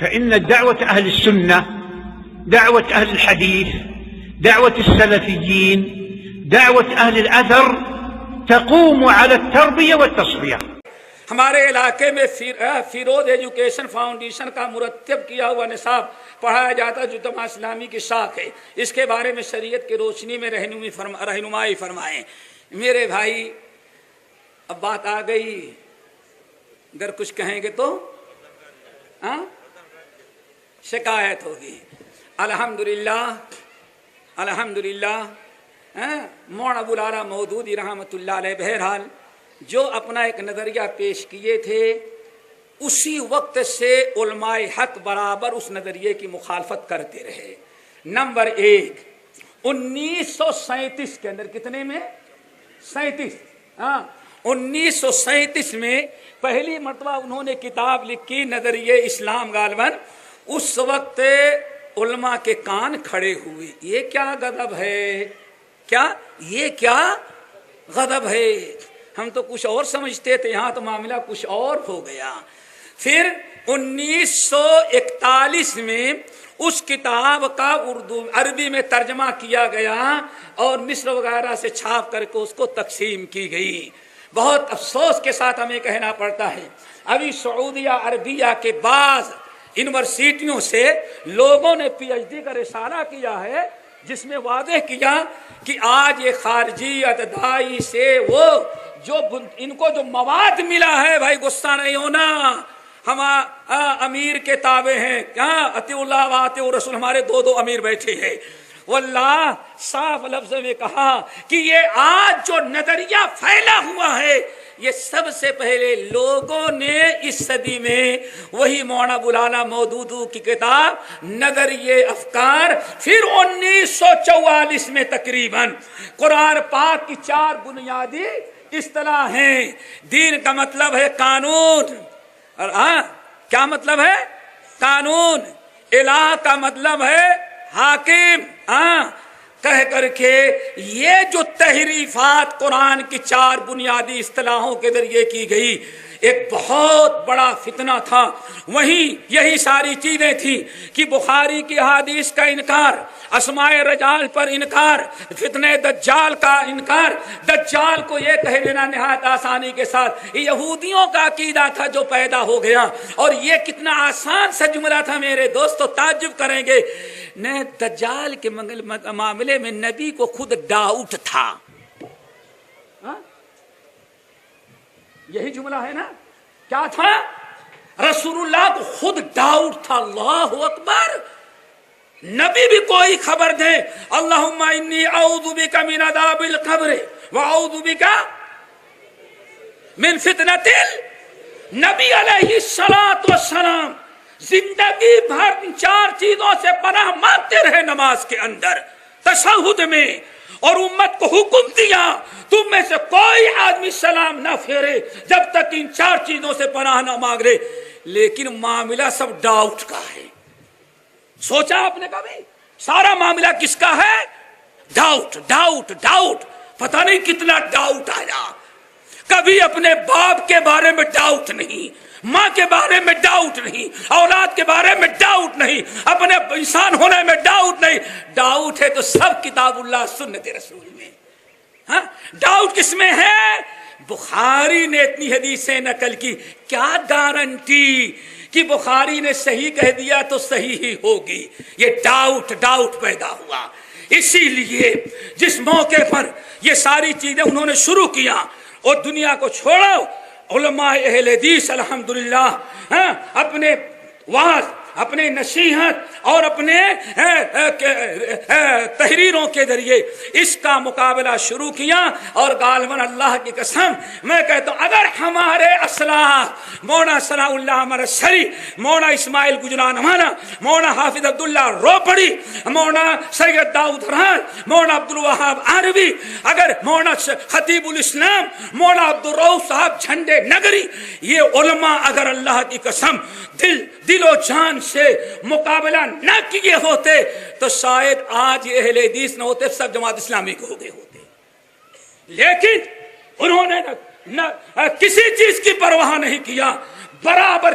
فإن دعوة أهل السنة، دعوة أهل الحديث، دعوة السلفيين، دعوة أهل الأثر تقوم على التربية والتصفية. ہمارے علاقے میں فیروز ایجوکیشن فاؤنڈیشن کا مرتب کیا ہوا نصاب پڑھایا جاتا جو جماعت اسلامی کی شاخ ہے. اس کے بارے میں شریعت کی روشنی میں رہنمائی فرمائیں. میرے بھائی اب بات آ گئی، اگر کچھ کہیں گے تو شکایت ہوگی. الحمدللہ مولانا ابو العلا مودودی رحمۃ اللہ علیہ بہرحال جو اپنا ایک نظریہ پیش کیے تھے اسی وقت سے علماء حق برابر اس نظریے کی مخالفت کرتے رہے. نمبر ایک 1937 کے اندر، کتنے میں 1937 میں پہلی مرتبہ انہوں نے کتاب لکھی نظریہ اسلام غالباً. اس وقت علماء کے کان کھڑے ہوئے. یہ کیا غضب ہے، یہ کیا غضب ہے. ہم تو کچھ اور سمجھتے تھے، یہاں تو معاملہ کچھ اور ہو گیا. پھر 1941 میں اس کتاب کا عربی میں ترجمہ کیا گیا اور مصر وغیرہ سے چھاپ کر کے اس کو تقسیم کی گئی. بہت افسوس کے ساتھ ہمیں کہنا پڑتا ہے ابھی سعودیہ عربیہ کے بعض یونیورسٹیوں سے لوگوں نے پی ایچ ڈی کا رسالہ کیا ہے جس میں واضح کیا کہ آج یہ خارجی اتدائی سے وہ جو ان کو جو مواد ملا ہے، بھائی غصہ نہیں ہونا، ہم امیر کے تابع ہیں. اطیع اللہ و اطیع الرسول، ہمارے دو امیر بیٹھے ہیں. واللہ صاف لفظ میں کہا کہ یہ آج جو نظریہ پھیلا ہوا ہے یہ سب سے پہلے لوگوں نے اس صدی میں وہی مولانا ابو العلا مودودی کی کتاب نظریہ افکار. پھر 1944 میں تقریباً قرآن پاک کی 4 بنیادی اصطلاح ہیں. دین کا مطلب ہے قانون، اور کیا مطلب ہے قانون. الہ کا مطلب ہے حاکم. کہہ کر کے یہ جو تحریفات قرآن کی 4 بنیادی اصطلاحوں کے ذریعے کی گئی ایک بہت بڑا فتنہ تھا. وہیں یہی ساری چیزیں تھیں کہ بخاری کی حدیث کا انکار، اسماء رجال پر انکار، فتنہ دجال کا انکار. دجال کو یہ کہہ دینا نہایت آسانی کے ساتھ یہودیوں کا عقیدہ تھا جو پیدا ہو گیا. اور یہ کتنا آسان سا جملہ تھا میرے دوستو، تعجب کریں گے. دجال کے معاملے میں نبی کو خود ڈاؤٹ تھا. یہی جملہ ہے نا، کیا تھا؟ رسول اللہ کو خود ڈاؤٹ تھا. اللہ اکبر. نبی بھی کوئی خبر دے، اللہم انی اعوذ بک من عذاب القبر واعوذ بک من فتنۃ نبی علیہ السلام زندگی بھر 4 چیزوں سے پناہ مانگتے رہے نماز کے اندر، تشہد میں، اور امت کو حکم دیا تم میں سے کوئی آدمی سلام نہ پھیرے جب تک ان 4 چیزوں سے پناہ نہ مانگ لے. لیکن معاملہ سب ڈاؤٹ کا ہے. سوچا آپ نے کبھی سارا معاملہ کس کا ہے؟ Doubt doubt doubt. پتہ نہیں کتنا ڈاؤٹ آیا. کبھی اپنے باپ کے بارے میں ڈاؤٹ نہیں، ماں کے بارے میں ڈاؤٹ نہیں، اولاد کے بارے میں ڈاؤٹ نہیں، اپنے انسان ہونے میں ڈاؤٹ نہیں. ڈاؤٹ ہے تو سب کتاب اللہ سنت رسول میں. ڈاؤٹ کس میں ہے؟ بخاری نے اتنی حدیثیں نقل کی، کیا گارنٹی کہ بخاری نے صحیح کہہ دیا تو صحیح ہی ہوگی؟ یہ ڈاؤٹ پیدا ہوا. اسی لیے جس موقع پر یہ ساری چیزیں انہوں نے شروع کیا اور دنیا کو چھوڑو، علماء اہل حدیث الحمدللہ اپنے وعظ، اپنے نصیحت اور اپنے تحریروں کے ذریعے اس کا مقابلہ شروع کیا. اور غالباً اللہ کی قسم میں کہتا ہوں اگر ہمارے اسلاف مولانا ثناء اللہ مرسری، مولانا اسماعیل گجران ہمارا، مولانا حافظ عبداللہ روپڑی، مولانا سید داؤد رحمان، مولانا عبدالوہاب عربی، اگر مولانا خطیب الاسلام، مولانا عبدالرؤوف صاحب جھنڈے نگری، یہ علماء اگر اللہ کی قسم دل و جان سے مقابلہ نہ کیے ہوتے تو شاید آج اہل حدیث نہ ہوتے، سب جماعت اسلامی کو ہو گئے ہوتے. لیکن انہوں نے کسی چیز کی پرواہ نہیں کیا، برابر